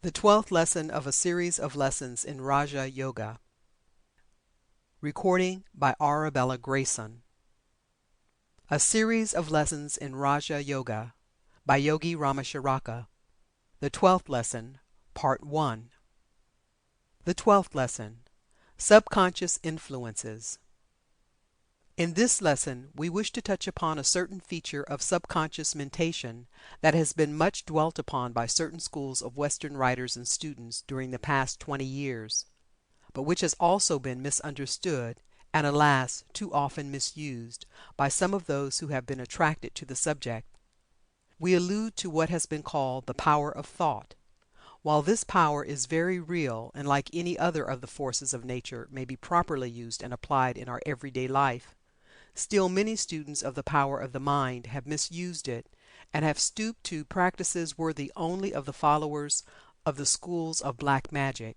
The 12th lesson of a series of lessons in Raja Yoga. Recording by Arabella Grayson. A series of lessons in Raja Yoga by Yogi Ramacharaka. The 12th lesson, Part 1. The 12th lesson, Subconscious Influences. In this lesson, we wish to touch upon a certain feature of subconscious mentation that has been much dwelt upon by certain schools of Western writers and students during the past 20 years, but which has also been misunderstood and, alas, too often misused by some of those who have been attracted to the subject. We allude to what has been called the power of thought. While this power is very real and, like any other of the forces of nature, may be properly used and applied in our everyday life, still many students of the power of the mind have misused it and have stooped to practices worthy only of the followers of the schools of black magic.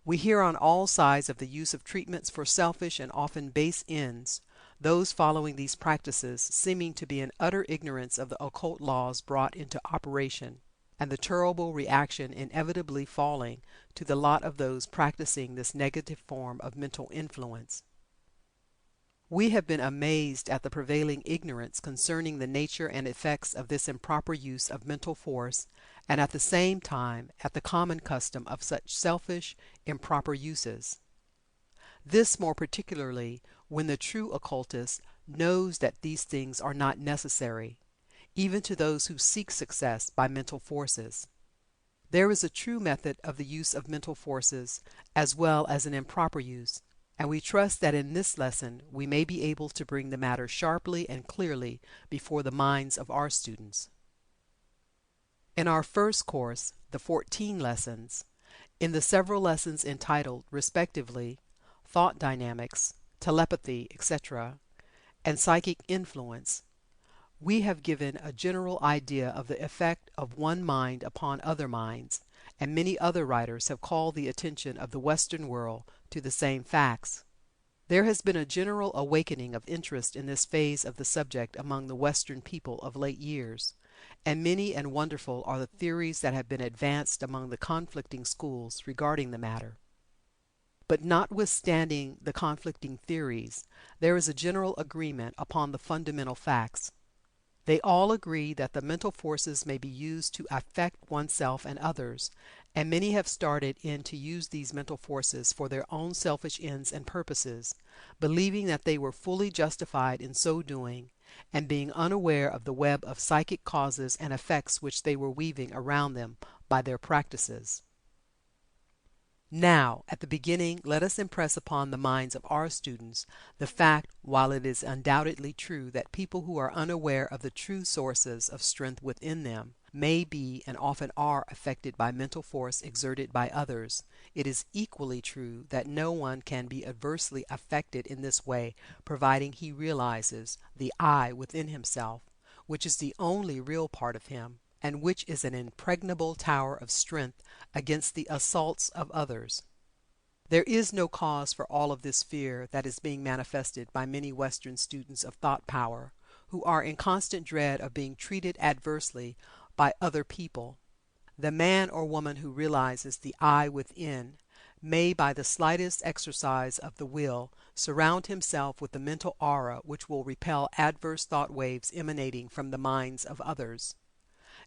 We hear on all sides of the use of treatments for selfish and often base ends, those following these practices seeming to be in utter ignorance of the occult laws brought into operation, and the terrible reaction inevitably falling to the lot of those practicing this negative form of mental influence. We have been amazed at the prevailing ignorance concerning the nature and effects of this improper use of mental force, and at the same time at the common custom of such selfish, improper uses. This more particularly when the true occultist knows that these things are not necessary, even to those who seek success by mental forces. There is a true method of the use of mental forces as well as an improper use, and we trust that in this lesson we may be able to bring the matter sharply and clearly before the minds of our students. In our first course, the 14 lessons, in the several lessons entitled, respectively, Thought Dynamics, Telepathy, etc., and Psychic Influence, we have given a general idea of the effect of one mind upon other minds, and many other writers have called the attention of the Western world to the same facts. There has been a general awakening of interest in this phase of the subject among the Western people of late years, and many and wonderful are the theories that have been advanced among the conflicting schools regarding the matter. But notwithstanding the conflicting theories, there is a general agreement upon the fundamental facts. They all agree that the mental forces may be used to affect oneself and others, and many have started in to use these mental forces for their own selfish ends and purposes, believing that they were fully justified in so doing, and being unaware of the web of psychic causes and effects which they were weaving around them by their practices. Now, at the beginning, let us impress upon the minds of our students the fact, while it is undoubtedly true that people who are unaware of the true sources of strength within them may be and often are affected by mental force exerted by others, it is equally true that no one can be adversely affected in this way providing he realizes the I within himself, which is the only real part of him, and which is an impregnable tower of strength against the assaults of others. There is no cause for all of this fear that is being manifested by many Western students of thought power, who are in constant dread of being treated adversely by other people. The man or woman who realizes the I within may, by the slightest exercise of the will, surround himself with the mental aura which will repel adverse thought waves emanating from the minds of others.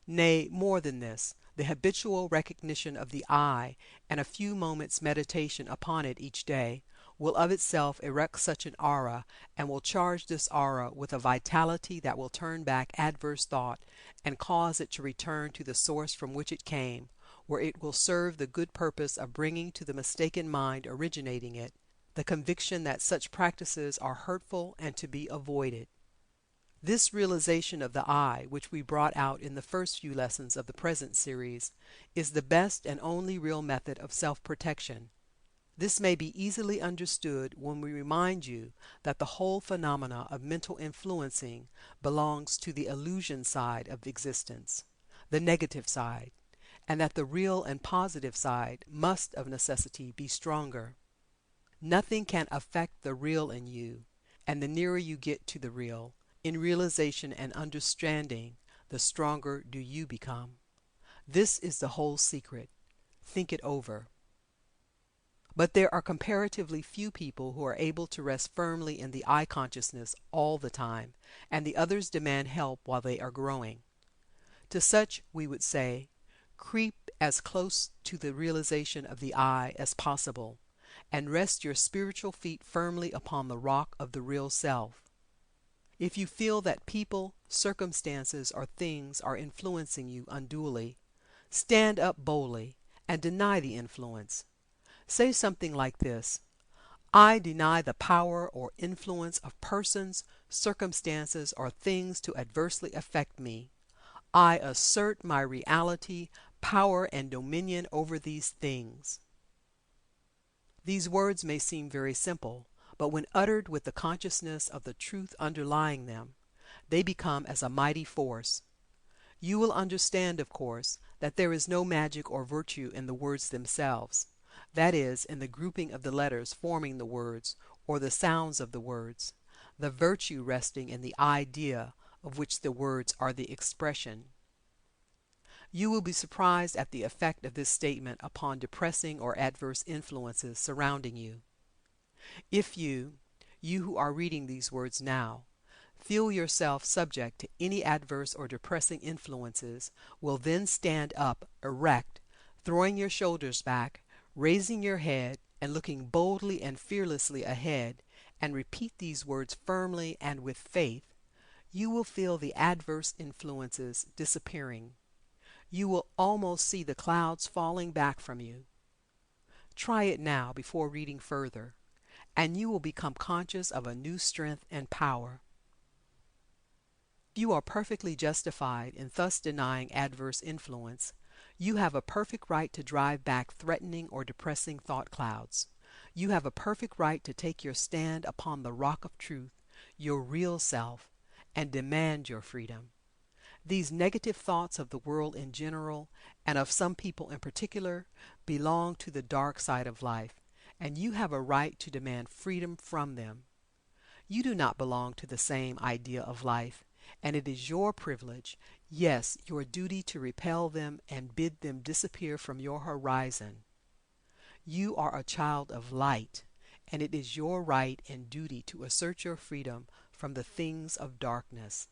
Nay, more than this, the habitual recognition of the I, and a few moments' meditation upon it each day, will of itself erect such an aura, and will charge this aura with a vitality that will turn back adverse thought, and cause it to return to the source from which it came, where it will serve the good purpose of bringing to the mistaken mind originating it the conviction that such practices are hurtful and to be avoided. This realization of the I, which we brought out in the first few lessons of the present series, is the best and only real method of self-protection. This may be easily understood when we remind you that the whole phenomena of mental influencing belongs to the illusion side of existence, the negative side, and that the real and positive side must of necessity be stronger. Nothing can affect the real in you, and the nearer you get to the real, in realization and understanding, the stronger do you become. This is the whole secret. Think it over. But there are comparatively few people who are able to rest firmly in the I consciousness all the time, and the others demand help while they are growing. To such we would say, creep as close to the realization of the I as possible, and rest your spiritual feet firmly upon the rock of the real self. If you feel that people, circumstances, or things are influencing you unduly, stand up boldly and deny the influence. Say something like this: I deny the power or influence of persons, circumstances, or things to adversely affect me. I assert my reality, power, and dominion over these things. These words may seem very simple, but when uttered with the consciousness of the truth underlying them, they become as a mighty force. You will understand, of course, that there is no magic or virtue in the words themselves, that is, in the grouping of the letters forming the words, or the sounds of the words, the virtue resting in the idea of which the words are the expression. You will be surprised at the effect of this statement upon depressing or adverse influences surrounding you. If you who are reading these words now, feel yourself subject to any adverse or depressing influences, will then stand up erect, throwing your shoulders back, raising your head, and looking boldly and fearlessly ahead, and repeat these words firmly and with faith, you will feel the adverse influences disappearing. You will almost see the clouds falling back from you. Try it now before reading further, and you will become conscious of a new strength and power. You are perfectly justified in thus denying adverse influence. You have a perfect right to drive back threatening or depressing thought clouds. You have a perfect right to take your stand upon the rock of truth, your real self, and demand your freedom. These negative thoughts of the world in general, and of some people in particular, belong to the dark side of life, and you have a right to demand freedom from them. You do not belong to the same idea of life, and it is your privilege, yes, your duty, to repel them and bid them disappear from your horizon. You are a child of light, and it is your right and duty to assert your freedom from the things of darkness.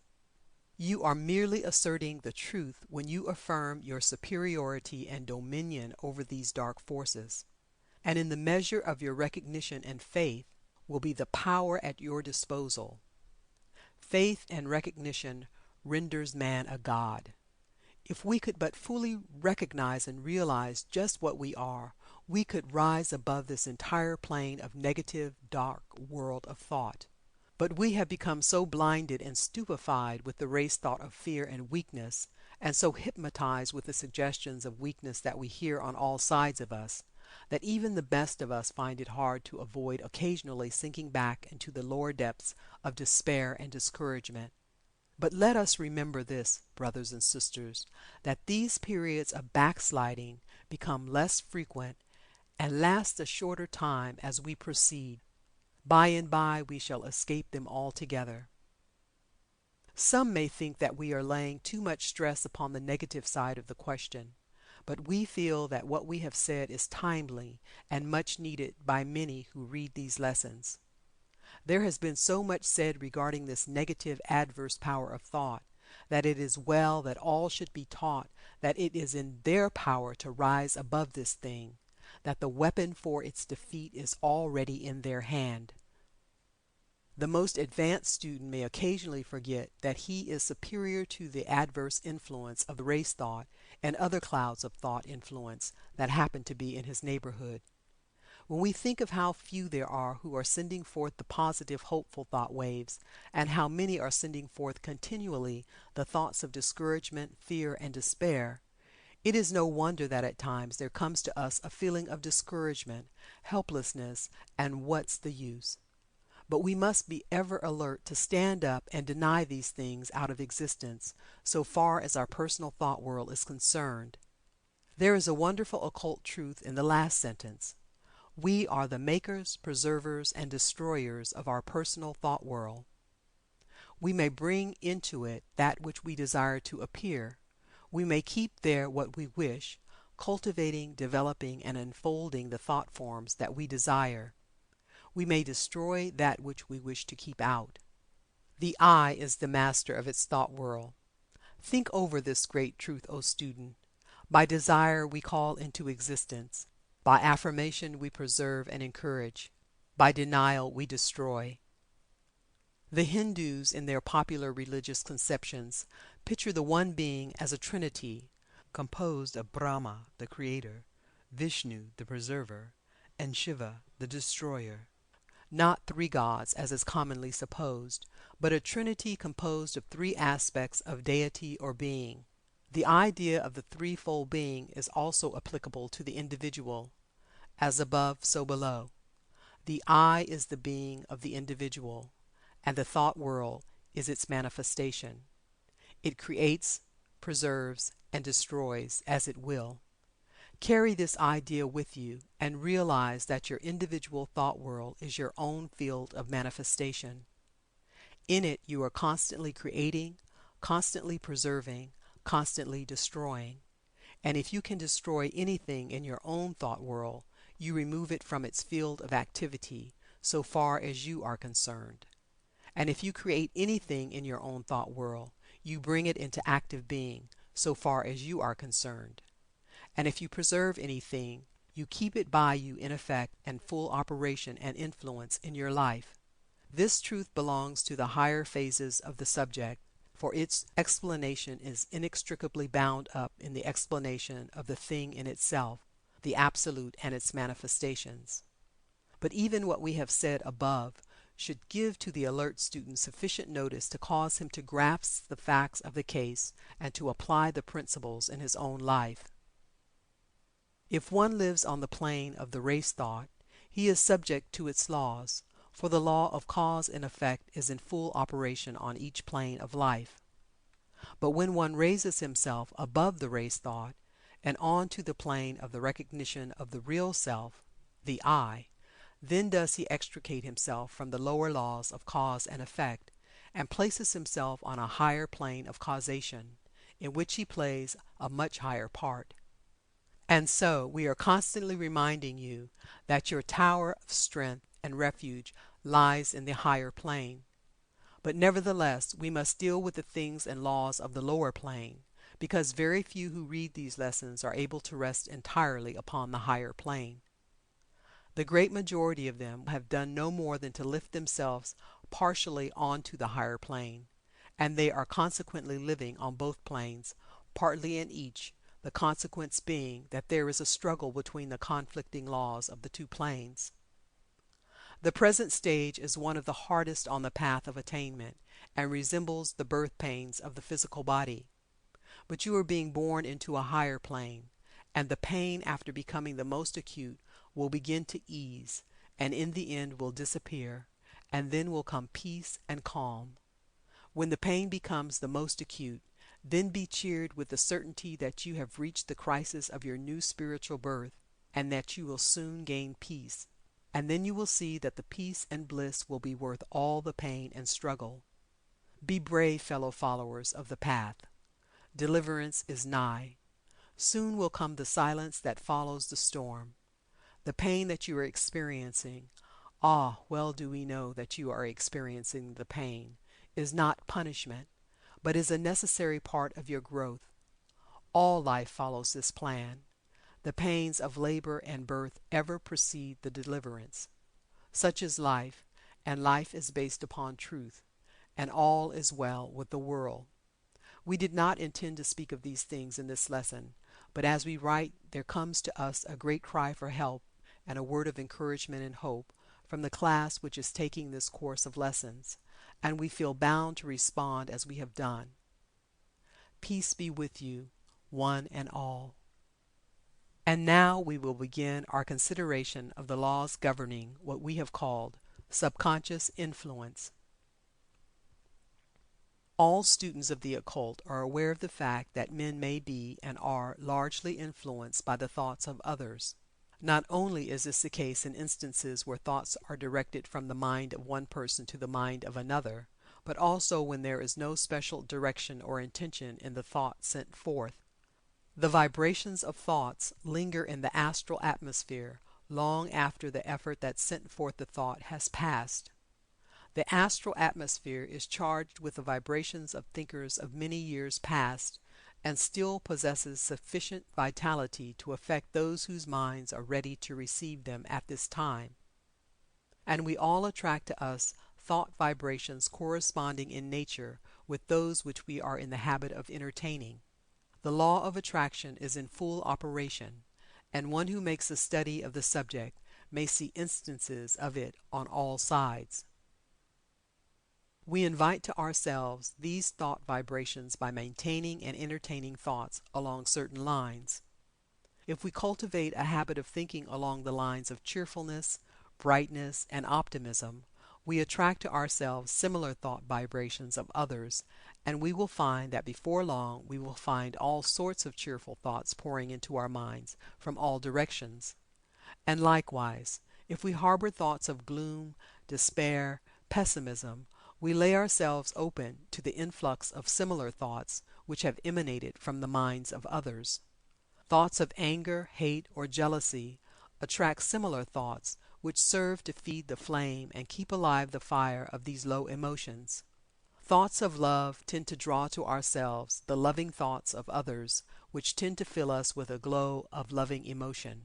You are merely asserting the truth when you affirm your superiority and dominion over these dark forces. And in the measure of your recognition and faith will be the power at your disposal. Faith and recognition renders man a god. If we could but fully recognize and realize just what we are, we could rise above this entire plane of negative, dark world of thought. But we have become so blinded and stupefied with the race thought of fear and weakness, and so hypnotized with the suggestions of weakness that we hear on all sides of us, that even the best of us find it hard to avoid occasionally sinking back into the lower depths of despair and discouragement. But let us remember this, brothers and sisters, that these periods of backsliding become less frequent and last a shorter time as we proceed. By and by we shall escape them altogether. Some may think that we are laying too much stress upon the negative side of the question, but we feel that what we have said is timely and much needed by many who read these lessons. There has been so much said regarding this negative adverse power of thought, that it is well that all should be taught that it is in their power to rise above this thing, that the weapon for its defeat is already in their hand. The most advanced student may occasionally forget that he is superior to the adverse influence of the race thought and other clouds of thought influence that happen to be in his neighborhood. When we think of how few there are who are sending forth the positive, hopeful thought waves, and how many are sending forth continually the thoughts of discouragement, fear, and despair, it is no wonder that at times there comes to us a feeling of discouragement, helplessness, and what's the use? But we must be ever alert to stand up and deny these things out of existence, so far as our personal thought world is concerned. There is a wonderful occult truth in the last sentence. We are the makers, preservers, and destroyers of our personal thought world. We may bring into it that which we desire to appear. We may keep there what we wish, cultivating, developing, and unfolding the thought forms that we desire, we may destroy that which we wish to keep out. The I is the master of its thought world. Think over this great truth, O student. By desire we call into existence. By affirmation we preserve and encourage. By denial we destroy. The Hindus, in their popular religious conceptions, picture the one being as a trinity composed of Brahma, the creator, Vishnu, the preserver, and Shiva, the destroyer. Not three gods, as is commonly supposed, but a trinity composed of three aspects of deity or being. The idea of the threefold being is also applicable to the individual. As above, so below. The I is the being of the individual, and the thought world is its manifestation. It creates, preserves, and destroys as it will. Carry this idea with you and realize that your individual thought world is your own field of manifestation. In it, you are constantly creating, constantly preserving, constantly destroying. And if you can destroy anything in your own thought world, you remove it from its field of activity so far as you are concerned. And if you create anything in your own thought world, you bring it into active being so far as you are concerned. And if you preserve anything, you keep it by you in effect and full operation and influence in your life. This truth belongs to the higher phases of the subject, for its explanation is inextricably bound up in the explanation of the thing in itself, the Absolute and its manifestations. But even what we have said above should give to the alert student sufficient notice to cause him to grasp the facts of the case and to apply the principles in his own life. If one lives on the plane of the race thought, he is subject to its laws, for the law of cause and effect is in full operation on each plane of life. But when one raises himself above the race thought and on to the plane of the recognition of the real self, the I, then does he extricate himself from the lower laws of cause and effect and places himself on a higher plane of causation, in which he plays a much higher part. And so we are constantly reminding you that your tower of strength and refuge lies in the higher plane. But nevertheless, we must deal with the things and laws of the lower plane, because very few who read these lessons are able to rest entirely upon the higher plane. The great majority of them have done no more than to lift themselves partially onto the higher plane, and they are consequently living on both planes, partly in each, the consequence being that there is a struggle between the conflicting laws of the two planes. The present stage is one of the hardest on the path of attainment, and resembles the birth pains of the physical body. But you are being born into a higher plane, and the pain after becoming the most acute will begin to ease, and in the end will disappear, and then will come peace and calm. When the pain becomes the most acute, then be cheered with the certainty that you have reached the crisis of your new spiritual birth, and that you will soon gain peace. And then you will see that the peace and bliss will be worth all the pain and struggle. Be brave, fellow followers of the path. Deliverance is nigh. Soon will come the silence that follows the storm. The pain that you are experiencing, well do we know that you are experiencing the pain, is not punishment, but is a necessary part of your growth. All life follows this plan. The pains of labor and birth ever precede the deliverance. Such is life, and life is based upon truth, and all is well with the world. We did not intend to speak of these things in this lesson, but as we write, there comes to us a great cry for help and a word of encouragement and hope from the class which is taking this course of lessons, and we feel bound to respond as we have done. Peace be with you, one and all. And now we will begin our consideration of the laws governing what we have called subconscious influence. All students of the occult are aware of the fact that men may be and are largely influenced by the thoughts of others. Not only is this the case in instances where thoughts are directed from the mind of one person to the mind of another, but also when there is no special direction or intention in the thought sent forth. The vibrations of thoughts linger in the astral atmosphere long after the effort that sent forth the thought has passed. The astral atmosphere is charged with the vibrations of thinkers of many years past, and still possesses sufficient vitality to affect those whose minds are ready to receive them at this time. And we all attract to us thought vibrations corresponding in nature with those which we are in the habit of entertaining. The law of attraction is in full operation, and one who makes a study of the subject may see instances of it on all sides. We invite to ourselves these thought vibrations by maintaining and entertaining thoughts along certain lines. If we cultivate a habit of thinking along the lines of cheerfulness, brightness, and optimism, we attract to ourselves similar thought vibrations of others, and we will find that before long we will find all sorts of cheerful thoughts pouring into our minds from all directions. And likewise, if we harbor thoughts of gloom, despair, pessimism, we lay ourselves open to the influx of similar thoughts which have emanated from the minds of others. Thoughts of anger, hate, or jealousy attract similar thoughts which serve to feed the flame and keep alive the fire of these low emotions. Thoughts of love tend to draw to ourselves the loving thoughts of others, which tend to fill us with a glow of loving emotion.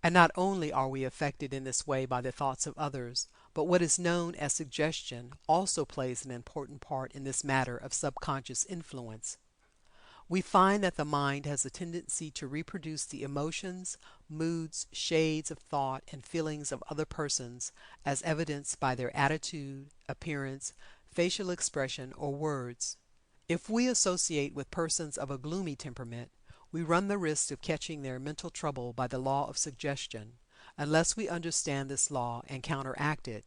And not only are we affected in this way by the thoughts of others, but what is known as suggestion also plays an important part in this matter of subconscious influence. We find that the mind has a tendency to reproduce the emotions, moods, shades of thought, and feelings of other persons as evidenced by their attitude, appearance, facial expression, or words. If we associate with persons of a gloomy temperament, we run the risk of catching their mental trouble by the law of suggestion, unless we understand this law and counteract it.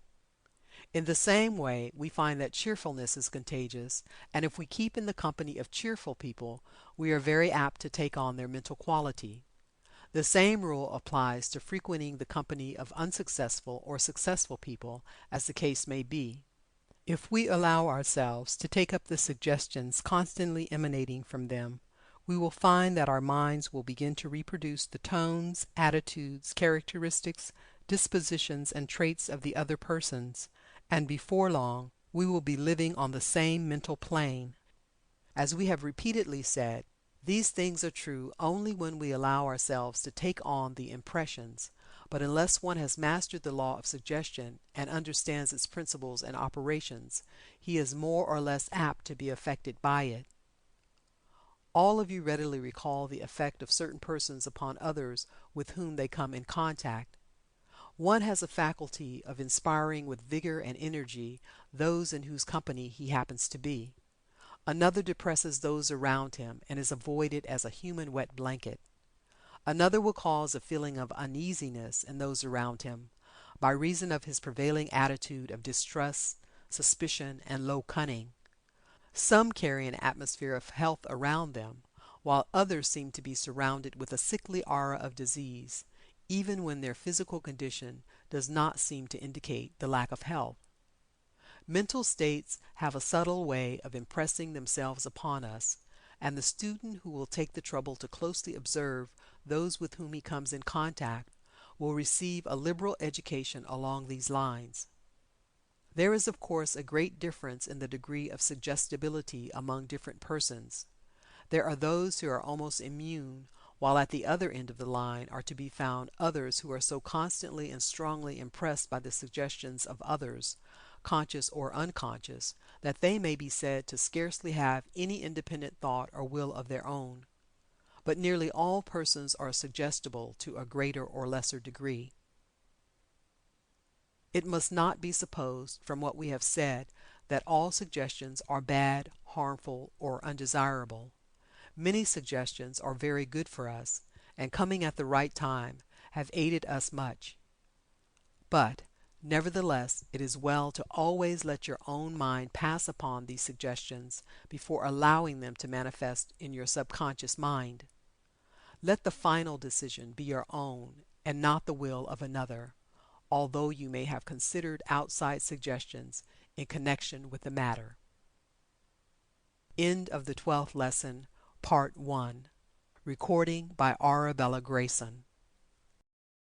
In the same way, we find that cheerfulness is contagious, and if we keep in the company of cheerful people, we are very apt to take on their mental quality. The same rule applies to frequenting the company of unsuccessful or successful people, as the case may be. If we allow ourselves to take up the suggestions constantly emanating from them, we will find that our minds will begin to reproduce the tones, attitudes, characteristics, dispositions, and traits of the other persons, and before long we will be living on the same mental plane. As we have repeatedly said, these things are true only when we allow ourselves to take on the impressions, but unless one has mastered the law of suggestion and understands its principles and operations, he is more or less apt to be affected by it. All of you readily recall the effect of certain persons upon others with whom they come in contact. One has a faculty of inspiring with vigor and energy those in whose company he happens to be. Another depresses those around him and is avoided as a human wet blanket. Another will cause a feeling of uneasiness in those around him, by reason of his prevailing attitude of distrust, suspicion, and low cunning. Some carry an atmosphere of health around them, while others seem to be surrounded with a sickly aura of disease, even when their physical condition does not seem to indicate the lack of health. Mental states have a subtle way of impressing themselves upon us, and the student who will take the trouble to closely observe those with whom he comes in contact will receive a liberal education along these lines. There is of course a great difference in the degree of suggestibility among different persons. There are those who are almost immune, while at the other end of the line are to be found others who are so constantly and strongly impressed by the suggestions of others, conscious or unconscious, that they may be said to scarcely have any independent thought or will of their own. But nearly all persons are suggestible to a greater or lesser degree. It must not be supposed from what we have said that all suggestions are bad, harmful, or undesirable. Many suggestions are very good for us, and coming at the right time, have aided us much. But, nevertheless, it is well to always let your own mind pass upon these suggestions before allowing them to manifest in your subconscious mind. Let the final decision be your own, and not the will of another, although you may have considered outside suggestions in connection with the matter. End of the 12th lesson, Part 1. Recording by Arabella Grayson.